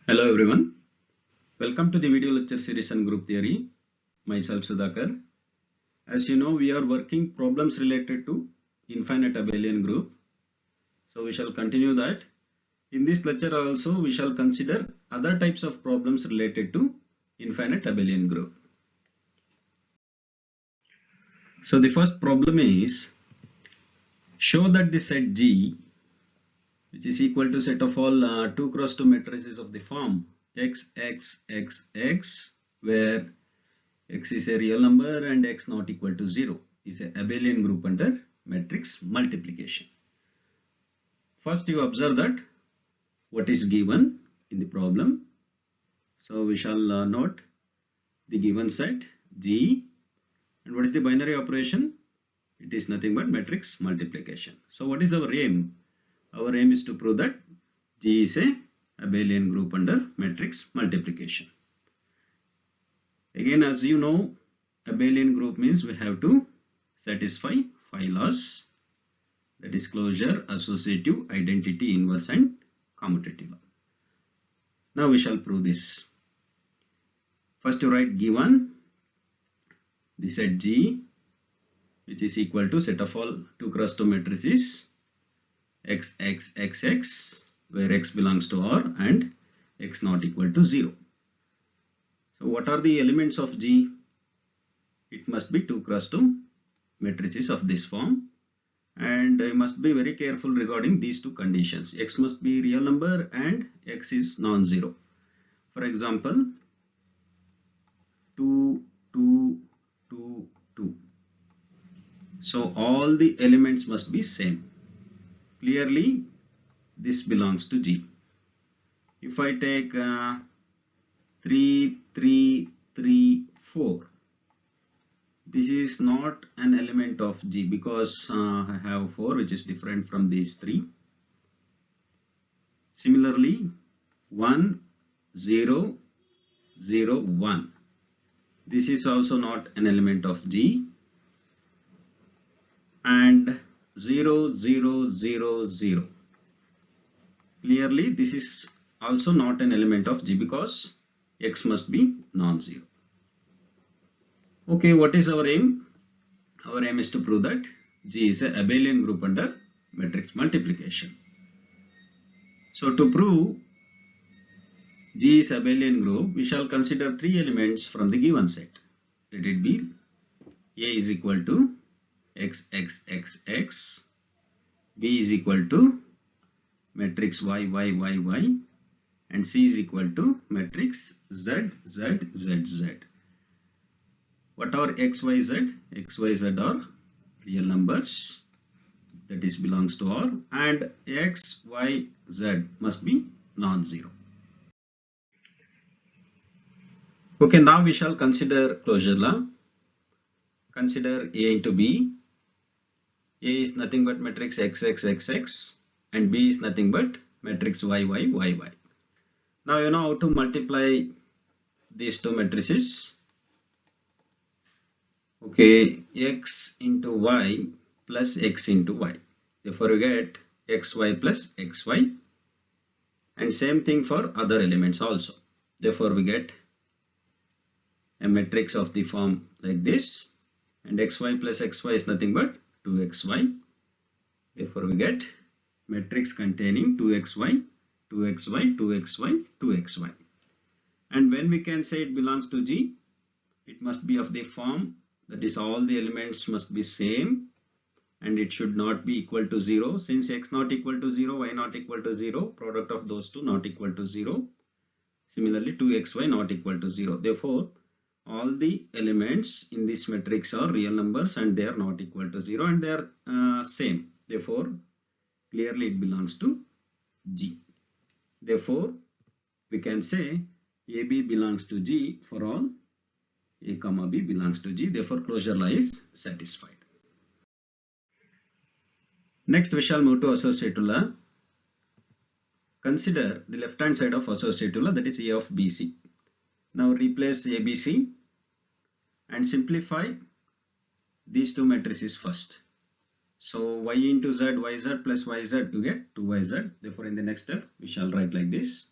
Hello everyone, welcome to the video lecture series on group theory. Myself Sudhakar. As you know, we are working problems related to infinite abelian group. So we shall continue that. In this lecture also we shall consider other types of problems related to infinite abelian group. So the first problem is, show that the set G, which is equal to set of all 2 cross 2 matrices of the form x, x, x, x, where x is a real number and x not equal to 0 is a abelian group under matrix multiplication. First you observe that what is given in the problem. So we shall note the given set G, and what is the binary operation? It is nothing but matrix multiplication. So what is our aim? Our aim is to prove that G is a abelian group under matrix multiplication. Again, as you know, abelian group means we have to satisfy 5 laws, that is closure, associative, identity, inverse and commutative law. Now we shall prove this. First you write given the set G, which is equal to set of all 2 cross 2 matrices x, x, x, x, where x belongs to R and x not equal to 0. So what are the elements of G? It must be 2 cross 2 matrices of this form, and you must be very careful regarding these two conditions. X must be real number and x is non-zero. For example, 2, 2, 2, 2. So all the elements must be same. Clearly this belongs to G. If I take 3, 3, 3, 4, this is not an element of G because I have 4 which is different from these 3. Similarly 1, 0, 0, 1. This is also not an element of G, and 0, 0, 0, 0. Clearly this is also not an element of G because x must be non-zero. Okay, what is our aim? Our aim is to prove that G is a abelian group under matrix multiplication. So to prove G is abelian group, we shall consider 3 elements from the given set. Let it be A is equal to x, x, x, x, B is equal to matrix y, y, y, y, and C is equal to matrix z, z, z, z. What are x, y, z? X, y, z are real numbers, that is belongs to R, and x, y, z must be non-zero. Okay, now we shall consider closure law. Consider A into B. A is nothing but matrix x, x, x, x, and B is nothing but matrix y, y, y, y. Now you know how to multiply these two matrices. Okay, x into y plus x into y. Therefore we get xy plus xy, and same thing for other elements also. Therefore we get a matrix of the form like this, and xy plus xy is nothing but 2xy. Therefore we get matrix containing 2xy, 2xy, 2xy, 2xy. And when we can say it belongs to G, it must be of the form, that is all the elements must be same and it should not be equal to 0. Since x not equal to 0, y not equal to 0, product of those two not equal to 0. Similarly 2xy not equal to 0. Therefore all the elements in this matrix are real numbers and they are not equal to 0 and they are same. Therefore clearly it belongs to G. Therefore we can say AB belongs to G for all A comma B belongs to G. Therefore closure law is satisfied. Next we shall move to associative law. Consider the left hand side of associative law, that is A of BC. Now replace ABC and simplify these two matrices first. So y into z, yz plus yz, you get 2yz. Therefore in the next step we shall write like this.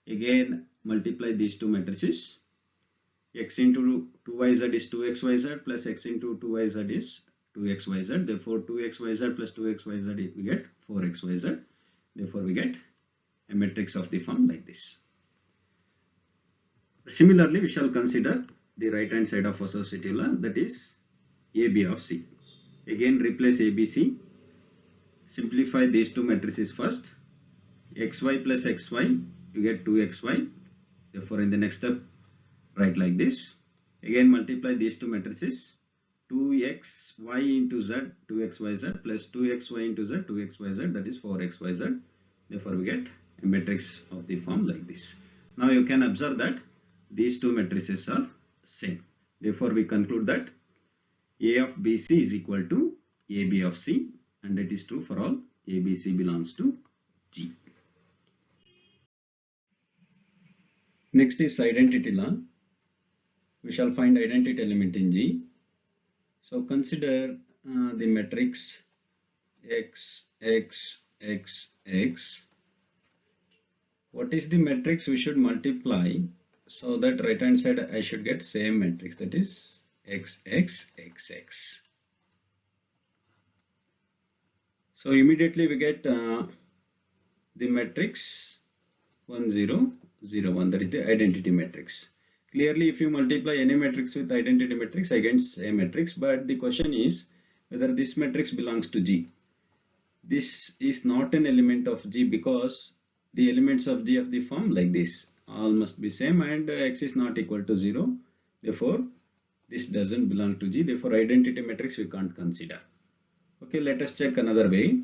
Again multiply these two matrices. X into 2yz is 2xyz plus x into 2yz is 2xyz. Therefore 2xyz plus 2xyz we get 4xyz. Therefore we get a matrix of the form like this. Similarly, we shall consider the right hand side of associative law, that is AB of C. Again replace ABC. Simplify these two matrices first. Xy plus xy, you get 2xy. Therefore in the next step write like this. Again multiply these two matrices. 2xy into z, 2xyz plus 2xy into z, 2xyz, that is 4xyz. Therefore we get a matrix of the form like this. Now you can observe that these two matrices are same. Therefore we conclude that A of BC is equal to AB of C, and it is true for all ABC belongs to G. Next is identity law. We shall find identity element in G. So consider the matrix X, X, X, X. What is the matrix we should multiply so that right hand side I should get same matrix, that is X, X, X, X. So immediately we get the matrix 1, 0, 0, 1, that is the identity matrix. Clearly if you multiply any matrix with identity matrix, I get same matrix, but the question is whether this matrix belongs to G. This is not an element of G because the elements of G of the form like this, all must be same, and X is not equal to 0. Therefore this doesn't belong to G. Therefore identity matrix we can't consider. Okay, let us check another way.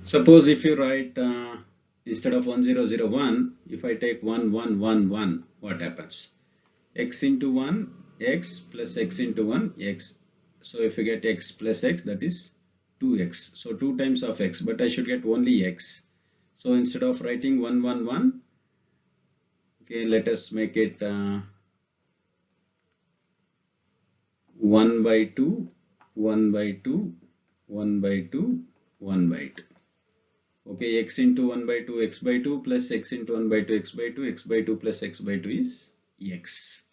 Suppose if you write instead of 1, 0, 0, 1, if I take 1, 1, 1, 1, what happens? X into 1, X plus X into 1, X. So if you get X plus X, that is 2X. So 2 times of X, but I should get only X. So instead of writing 1, 1, 1, okay, let us make it 1 by 2, 1 by 2, 1 by 2, 1 by 2. Okay, X into 1 by 2, X by 2 plus X into 1 by 2, X by 2, X by 2 plus X by 2 is X.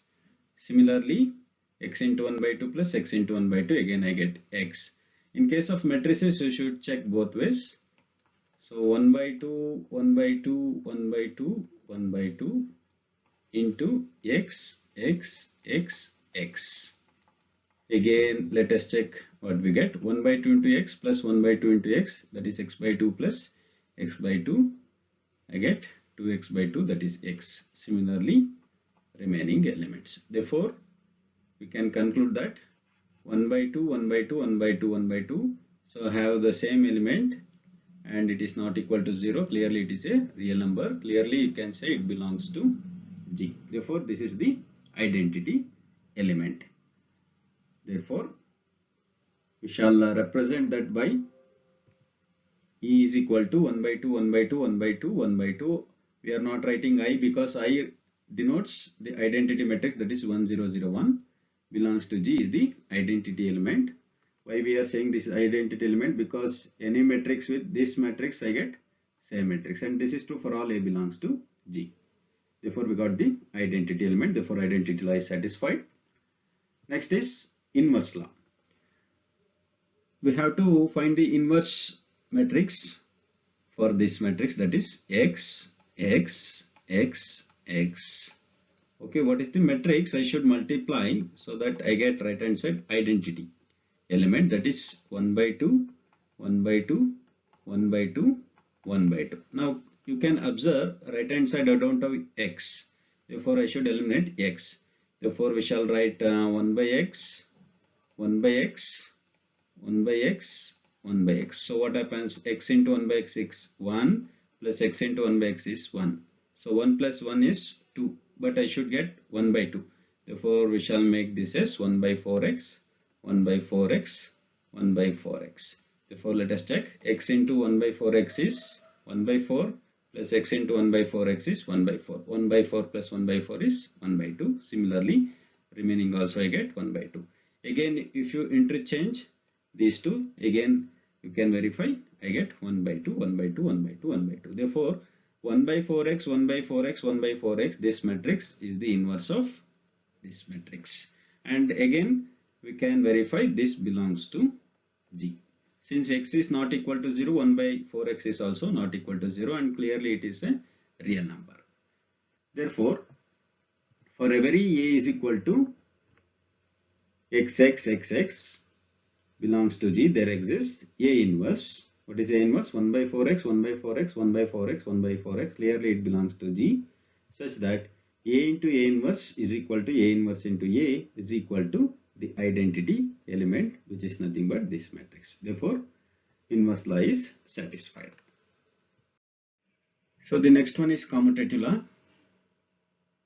Similarly, X into 1 by 2 plus X into 1 by 2, again I get X. In case of matrices, you should check both ways. So 1 by 2, 1 by 2, 1 by 2, 1 by 2 into X, X, X, X. Again, let us check what we get. 1 by 2 into X plus 1 by 2 into X, that is X by 2 plus X by 2. I get 2X by 2, that is X. Similarly, remaining elements. Therefore, we can conclude that 1 by 2, 1 by 2, 1 by 2, 1 by 2. So have the same element and it is not equal to 0. Clearly it is a real number. Clearly you can say it belongs to G. Therefore this is the identity element. Therefore we shall represent that by E is equal to 1 by 2, 1 by 2, 1 by 2, 1 by 2. We are not writing I because I denotes the identity matrix, that is 1, 0, 0, 1. Belongs to G is the identity element. Why we are saying this identity element? Because any matrix with this matrix I get same matrix, and this is true for all A belongs to G. Therefore we got the identity element. Therefore identity law is satisfied. Next is inverse law. We have to find the inverse matrix for this matrix, that is X, X, X, X. Okay, what is the matrix? I should multiply so that I get right hand side identity element, that is 1 by 2, 1 by 2, 1 by 2, 1 by 2. Now you can observe right hand side I don't have X. Therefore I should eliminate X. Therefore we shall write 1 by X, 1 by X, 1 by X, 1 by X. So what happens? X into 1 by X is 1 plus X into 1 by X is 1. So 1 plus 1 is 2. But I should get 1 by 2. Therefore we shall make this as 1 by 4x, 1 by 4x, 1 by 4x. Therefore let us check. X into 1 by 4x is 1 by 4 plus X into 1 by 4x is 1 by 4. 1 by 4 plus 1 by 4 is 1 by 2. Similarly, remaining also I get 1 by 2. Again, if you interchange these two, again you can verify I get 1 by 2, 1 by 2, 1 by 2, 1 by 2. Therefore, 1 by 4x, 1 by 4x, 1 by 4x, this matrix is the inverse of this matrix. And again, we can verify this belongs to G. Since x is not equal to 0, 1 by 4x is also not equal to 0, and clearly it is a real number. Therefore, for every a is equal to xx belongs to G, there exists a inverse. What is a inverse? 1 by 4x, 1 by 4x, 1 by 4x, 1 by 4x. Clearly it belongs to G, such that a into a inverse is equal to a inverse into a is equal to the identity element, which is nothing but this matrix. Therefore, inverse law is satisfied. So the next one is commutative law.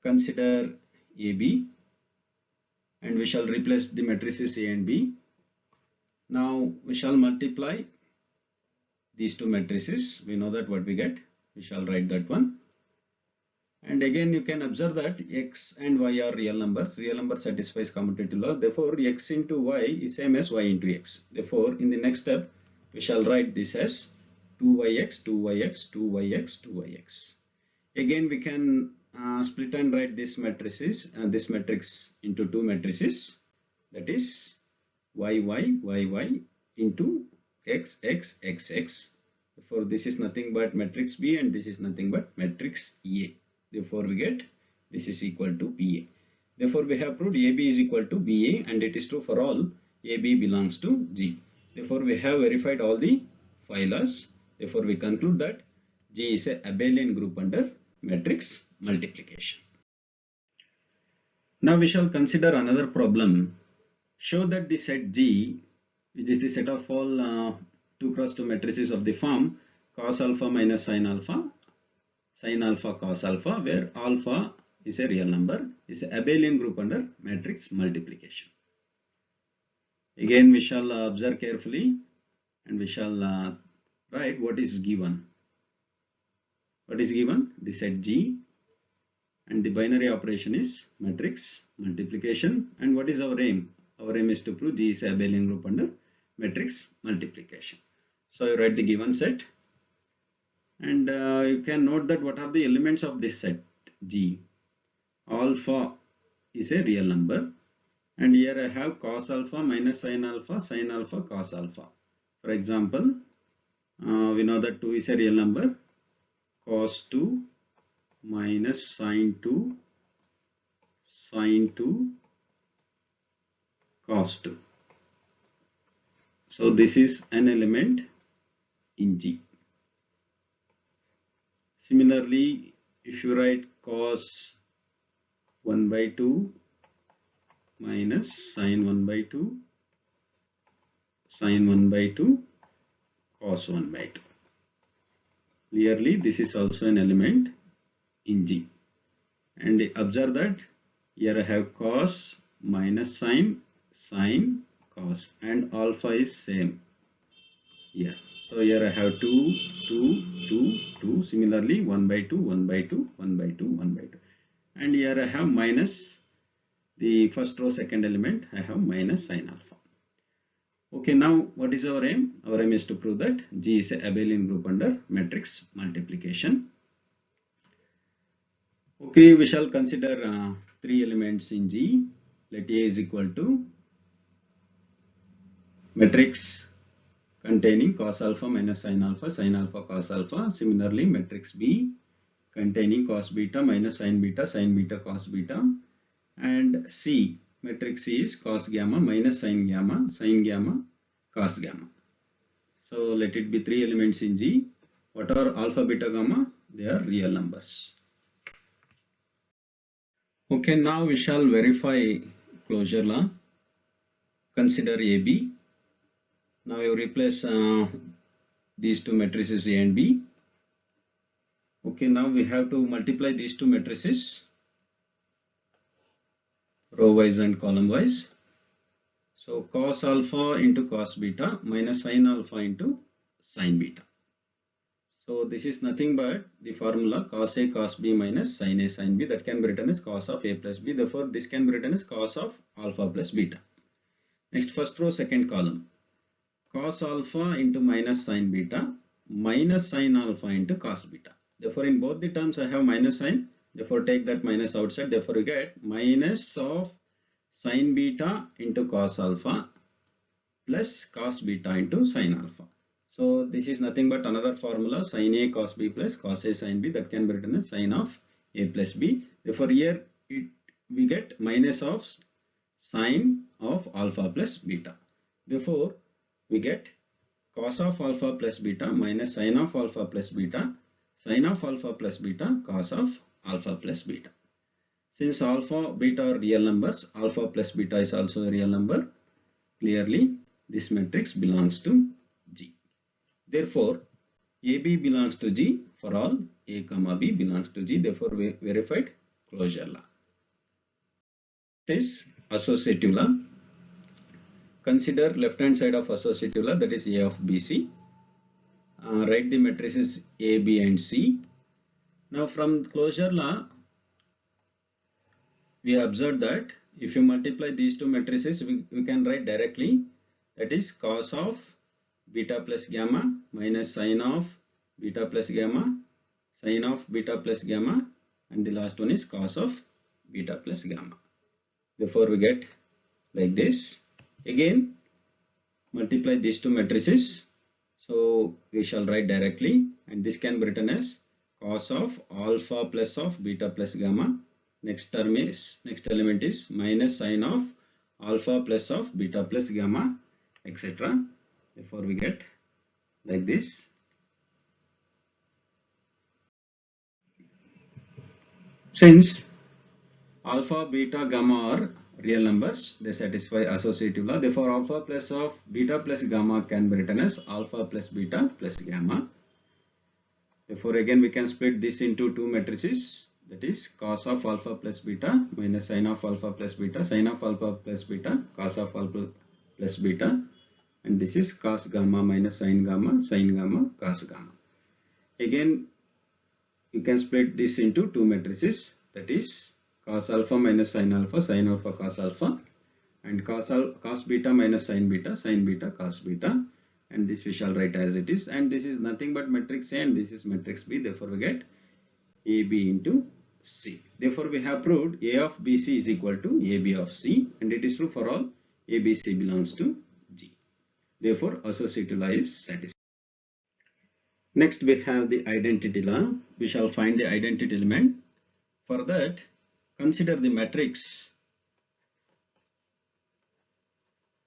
Consider AB, and we shall replace the matrices A and B. Now we shall multiply these two matrices. We know that what we get. We shall write that one. And again, you can observe that x and y are real numbers. Real number satisfies commutative law. Therefore, x into y is same as y into x. Therefore, in the next step, we shall write this as 2yx, 2yx, 2yx, 2yx. Again, we can split and write this matrices, this matrix into two matrices. That is yy into xx. Therefore, this is nothing but matrix B, and this is nothing but matrix A. Therefore, we get this is equal to BA. Therefore, we have proved AB is equal to BA, and it is true for all AB belongs to G. Therefore, we have verified all the phi laws. Therefore, we conclude that G is a abelian group under matrix multiplication. Now we shall consider another problem. Show that the set G, which is the set of all 2 cross 2 matrices of the form cos alpha minus sin alpha cos alpha, where alpha is a real number, is a abelian group under matrix multiplication. Again, we shall observe carefully, and we shall write what is given. What is given? The set G, and the binary operation is matrix multiplication. And what is our aim? Our aim is to prove G is a abelian group under matrix multiplication. So you write the given set, and you can note that what are the elements of this set G. Alpha is a real number, and here I have cos alpha minus sin alpha, cos alpha. For example, we know that 2 is a real number. Cos 2 minus sin 2, cos 2. So this is an element in G. Similarly, if you write cos 1 by 2 minus sin 1 by 2, sin 1 by 2, cos 1 by 2. Clearly, this is also an element in G. And observe that here I have cos minus sin, cos, and alpha is same here. So here I have 2, 2, 2, 2. Similarly, 1 by 2, 1 by 2, 1 by 2, 1 by 2. And here I have minus the first row second element. I have minus sin alpha. Okay, now what is our aim? Our aim is to prove that G is a abelian group under matrix multiplication. Okay, we shall consider 3 elements in G. Let A is equal to matrix containing cos alpha minus sin alpha, cos alpha. Similarly, matrix B containing cos beta minus sin beta, cos beta. And C, matrix C is cos gamma minus sin gamma, cos gamma. So let it be 3 elements in G. What are alpha, beta, gamma? They are real numbers. Okay, now we shall verify closure law. Consider AB. Now you replace these two matrices A and B. Okay, now we have to multiply these two matrices row wise and column wise. So cos alpha into cos beta minus sin alpha into sin beta. So this is nothing but the formula cos A cos B minus sin A sin B, that can be written as cos of A plus B. Therefore, this can be written as cos of alpha plus beta. Next, first row second column. cos alpha into minus sin beta minus sin alpha into cos beta. Therefore, in both the terms I have minus sign. Therefore, take that minus outside. Therefore, we get minus of sin beta into cos alpha plus cos beta into sin alpha. So this is nothing but another formula, sin A cos B plus cos A sin B, that can be written as sin of A plus B. Therefore, here we get minus of sin of alpha plus beta. Therefore, we get cos of alpha plus beta minus sin of alpha plus beta, sin of alpha plus beta, cos of alpha plus beta. Since alpha, beta are real numbers, alpha plus beta is also a real number. Clearly, this matrix belongs to G. Therefore, AB belongs to G for all A comma B belongs to G. Therefore, we verified closure law. This associative law. Consider left hand side of associative law, that is A of BC. Write the matrices A, B and C. Now from closure law, we observed that if you multiply these two matrices, we can write directly, that is cos of beta plus gamma minus sin of beta plus gamma, sin of beta plus gamma, and the last one is cos of beta plus gamma. Therefore, we get like this. Again, multiply these two matrices. So we shall write directly, and this can be written as cos of alpha plus of beta plus gamma. Next element is minus sin of alpha plus of beta plus gamma, etc. Therefore, we get like this. Since alpha, beta, gamma are real numbers, they satisfy associative law. Therefore, alpha plus of beta plus gamma can be written as alpha plus beta plus gamma. Therefore, again we can split this into two matrices, that is cos of alpha plus beta minus sin of alpha plus beta, sin of alpha plus beta, cos of alpha plus beta, and this is cos gamma minus sin gamma, cos gamma. Again, you can split this into two matrices, that is cos alpha minus sin alpha cos alpha, and cos beta minus sin beta cos beta, and this we shall write as it is, and this is nothing but matrix A and this is matrix B. Therefore, we get AB into C. Therefore, we have proved A of BC is equal to AB of C, and it is true for all ABC belongs to G. Therefore, associative law is satisfied. Next, we have the identity law. We shall find the identity element. For that, consider the matrix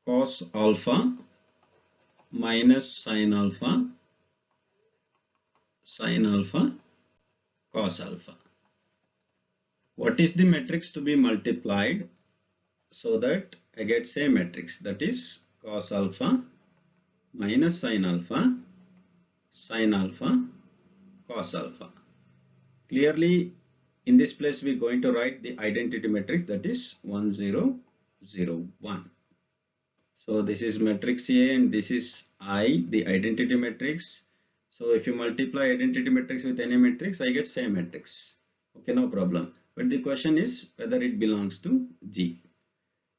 cos alpha minus sin alpha, cos alpha. What is the matrix to be multiplied so that I get same matrix, that is cos alpha minus sin alpha, cos alpha. Clearly, in this place we are going to write the identity matrix, that is 1 0 0 1. So this is matrix A and this is I, the identity matrix. So if you multiply identity matrix with any matrix, I get same matrix. Okay, no problem. But the question is whether it belongs to G.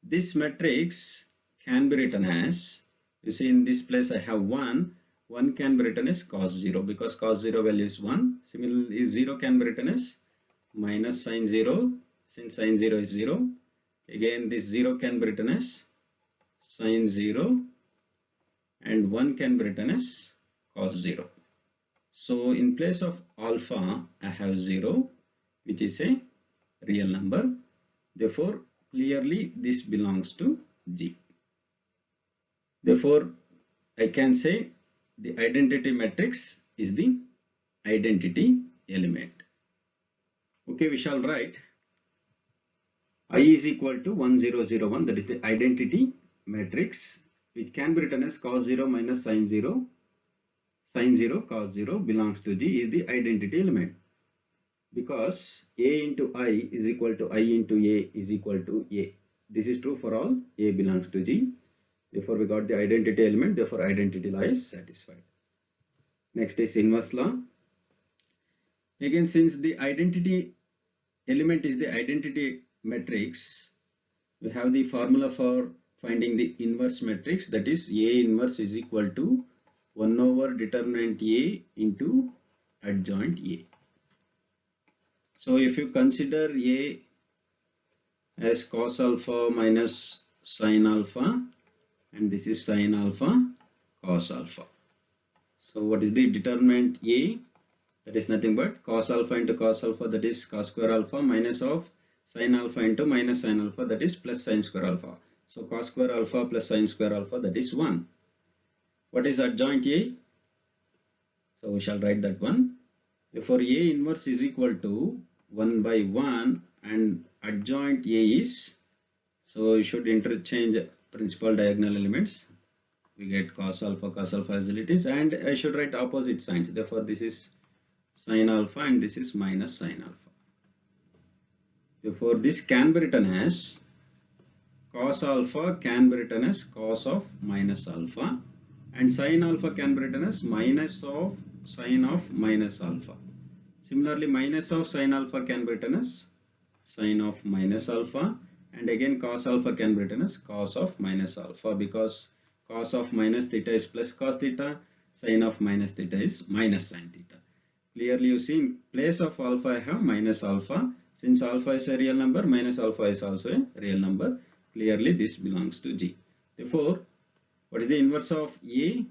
This matrix can be written as, you see in this place I have 1 can be written as cos 0 because cos 0 value is 1. Similarly, 0 can be written as minus sin 0 since sin 0 is 0. Again, this 0 can be written as sin 0 and 1 can be written as cos 0. So in place of alpha, I have 0, which is a real number. Therefore, clearly this belongs to G. Therefore, I can say the identity matrix is the identity element. Okay, we shall write I is equal to 1 0 0 1, that is the identity matrix, which can be written as cos 0 minus sin 0 cos 0 belongs to G, is the identity element, because A into I is equal to I into A is equal to A. This is true for all A belongs to G. Therefore, we got the identity element. Therefore, identity law is satisfied. Next is inverse law. Again, since the identity element is the identity matrix, we have the formula for finding the inverse matrix, that is A inverse is equal to 1 over determinant A into adjoint A. So if you consider A as cos alpha minus sin alpha, and this is sin alpha cos alpha. So what is the determinant A? That is nothing but cos alpha into cos alpha, that is cos square alpha, minus of sin alpha into minus sin alpha, that is plus sin square alpha. So cos square alpha plus sin square alpha, that is 1. What is adjoint A? So we shall write that one. Therefore A inverse is equal to 1 by 1 and adjoint A is, so you should interchange principal diagonal elements. We get cos alpha as it is, and I should write opposite signs. Therefore this is sin alpha and this is minus sin alpha. Therefore this can be written as cos alpha can be written as cos of minus alpha, and sin alpha can be written as minus of sin of minus alpha. Similarly, minus of sin alpha can be written as sin of minus alpha, and again cos alpha can be written as cos of minus alpha, because cos of minus theta is plus cos theta, sin of minus theta is minus sin theta. Clearly you see in place of alpha I have minus alpha. Since alpha is a real number, minus alpha is also a real number. Clearly this belongs to G. Therefore, what is the inverse of A?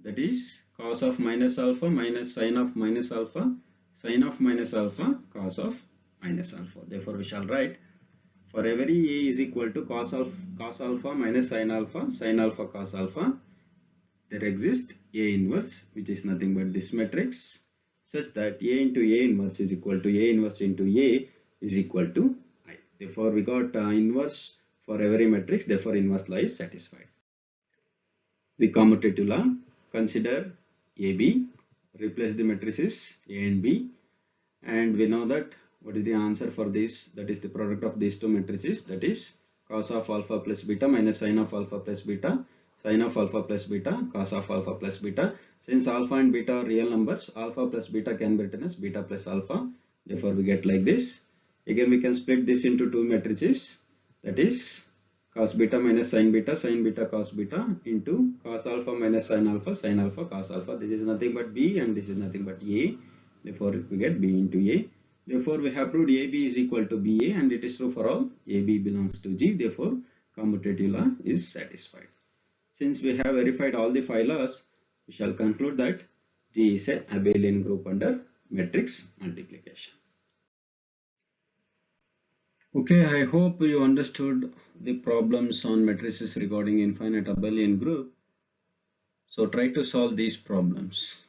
That is cos of minus alpha minus sin of minus alpha, sin of minus alpha, cos of minus alpha. Therefore we shall write, for every A is equal to cos alpha minus sin alpha cos alpha, there exists A inverse, which is nothing but this matrix, such that A into A inverse is equal to A inverse into A is equal to I. Therefore we got inverse for every matrix, therefore inverse law is satisfied. The commutative law, consider AB, replace the matrices A and B, and we know that what is the answer for this, that is the product of these two matrices, that is cos of alpha plus beta minus sin of alpha plus beta, sin of alpha plus beta, cos of alpha plus beta. Since alpha and beta are real numbers, alpha plus beta can be written as beta plus alpha. Therefore we get like this. Again we can split this into two matrices, that is cos beta minus sin beta cos beta into cos alpha minus sin alpha cos alpha. This is nothing but B and this is nothing but A. Therefore we get B into A. Therefore we have proved AB is equal to BA, and it is true for all. AB belongs to G. Therefore commutative law is satisfied. Since we have verified all the 5 laws, we shall conclude that G is a abelian group under matrix multiplication. Okay, I hope you understood the problems on matrices regarding infinite abelian group. So try to solve these problems.